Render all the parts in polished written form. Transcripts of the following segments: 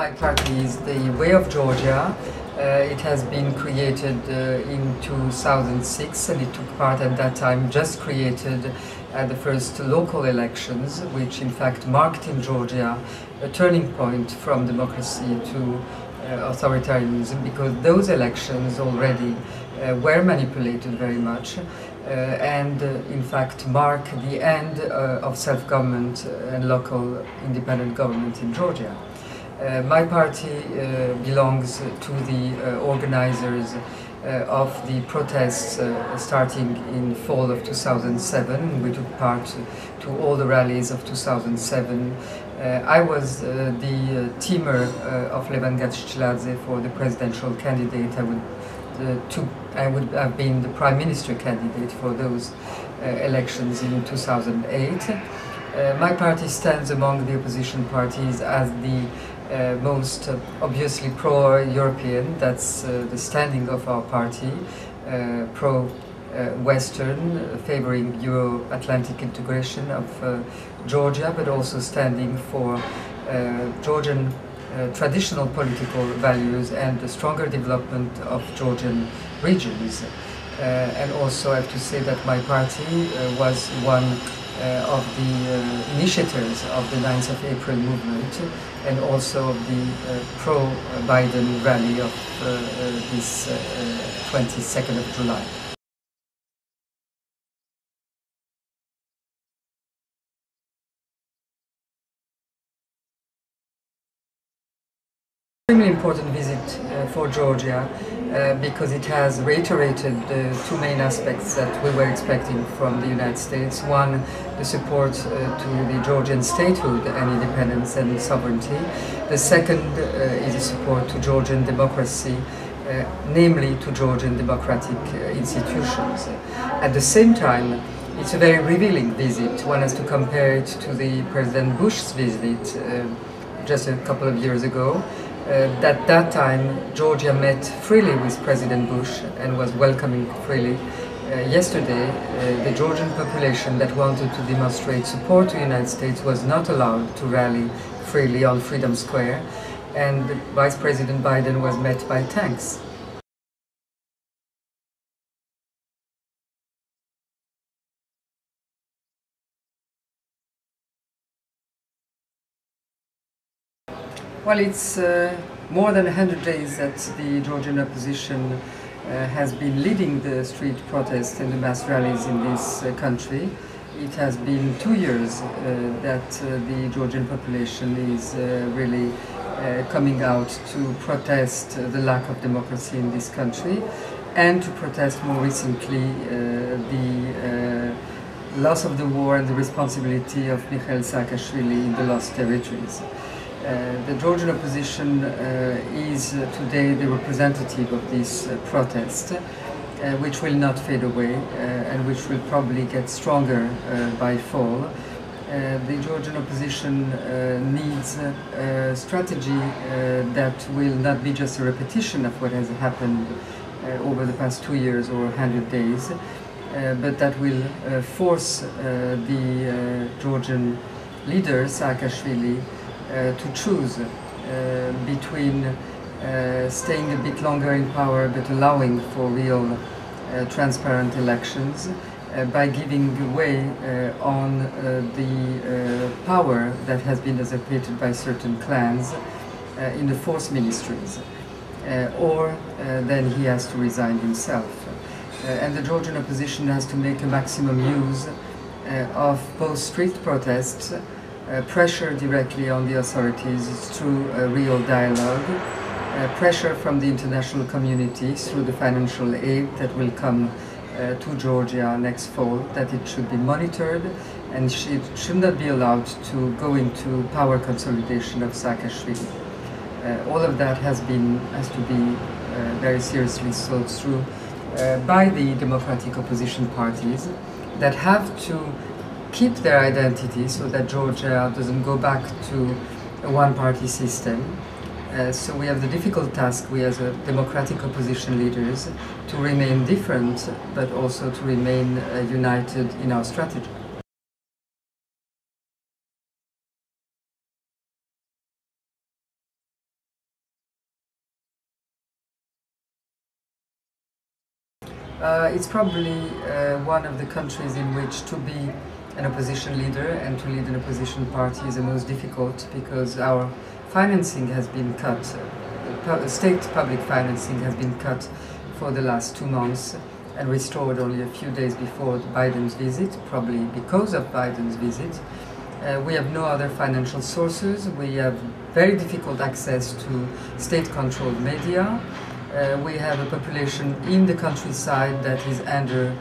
My party is the Way of Georgia. It has been created in 2006 and it took part at that time, just created at the first local elections, which in fact marked in Georgia a turning point from democracy to authoritarianism, because those elections already were manipulated very much and in fact mark the end of self-government and local independent government in Georgia. My party belongs to the organizers of the protests starting in fall of 2007. We took part to all the rallies of 2007. I was the teamer of Levan Gatschiladze for the presidential candidate. I would have been the prime minister candidate for those elections in 2008. My party stands among the opposition parties as the most obviously pro-European. That's the standing of our party, pro-Western, favoring Euro-Atlantic integration of Georgia, but also standing for Georgian traditional political values and the stronger development of Georgian regions. And also I have to say that my party was one of the initiators of the 9th of April movement and also of the pro-Biden rally of this 22nd of July. Extremely important visit for Georgia because it has reiterated the two main aspects that we were expecting from the United States. One, the support to the Georgian statehood and independence and sovereignty. The second is a support to Georgian democracy, namely to Georgian democratic institutions. At the same time, it's a very revealing visit. One has to compare it to the President Bush's visit just a couple of years ago. At that time, Georgia met freely with President Bush and was welcoming freely. Yesterday, the Georgian population that wanted to demonstrate support to the United States was not allowed to rally freely on Freedom Square, and Vice President Biden was met by tanks. Well, it's more than 100 days that the Georgian opposition has been leading the street protests and the mass rallies in this country. It has been 2 years that the Georgian population is really coming out to protest the lack of democracy in this country and to protest more recently the loss of the war and the responsibility of Mikheil Saakashvili in the lost territories. The Georgian opposition is today the representative of this protest, which will not fade away and which will probably get stronger by fall. The Georgian opposition needs a strategy that will not be just a repetition of what has happened over the past 2 years or 100 days, but that will force the Georgian leader, Saakashvili, to choose between staying a bit longer in power but allowing for real transparent elections by giving way on the power that has been usurpated by certain clans in the force ministries, or then he has to resign himself. And the Georgian opposition has to make a maximum use of both street protests, pressure directly on the authorities through a real dialogue, pressure from the international community through the financial aid that will come to Georgia next fall, that it should be monitored and it should not be allowed to go into power consolidation of Saakashvili. All of that has to be very seriously thought through by the democratic opposition parties that have to keep their identity so that Georgia doesn't go back to a one-party system. So we have the difficult task, we as democratic opposition leaders, to remain different but also to remain united in our strategy. It's probably one of the countries in which to be an opposition leader and to lead an opposition party is the most difficult, because our financing has been cut, state public financing has been cut for the last 2 months and restored only a few days before Biden's visit, probably because of Biden's visit. We have no other financial sources. We have very difficult access to state-controlled media. We have a population in the countryside that is under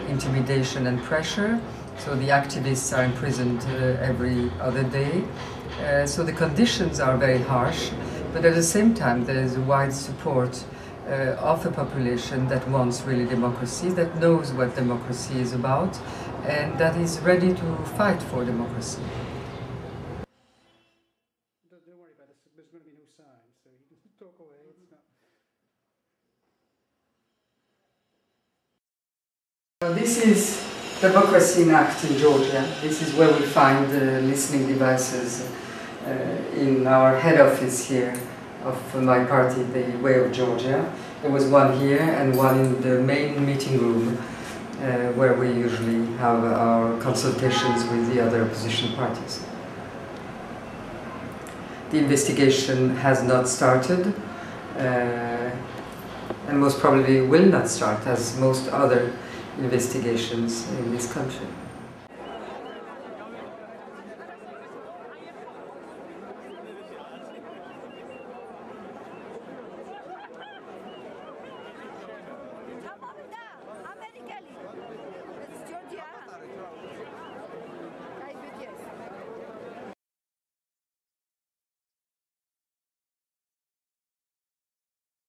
intimidation and pressure. So the activists are imprisoned every other day. So the conditions are very harsh, but at the same time there is a wide support of a population that wants really democracy, that knows what democracy is about, and that is ready to fight for democracy. Don't worry about it, there's going to be no sign, so you can talk away. It's not... This is Democracy in Act in Georgia. This is where we find the listening devices in our head office here of my party, the Way of Georgia. There was one here and one in the main meeting room where we usually have our consultations with the other opposition parties. The investigation has not started and most probably will not start, as most other investigations in this country.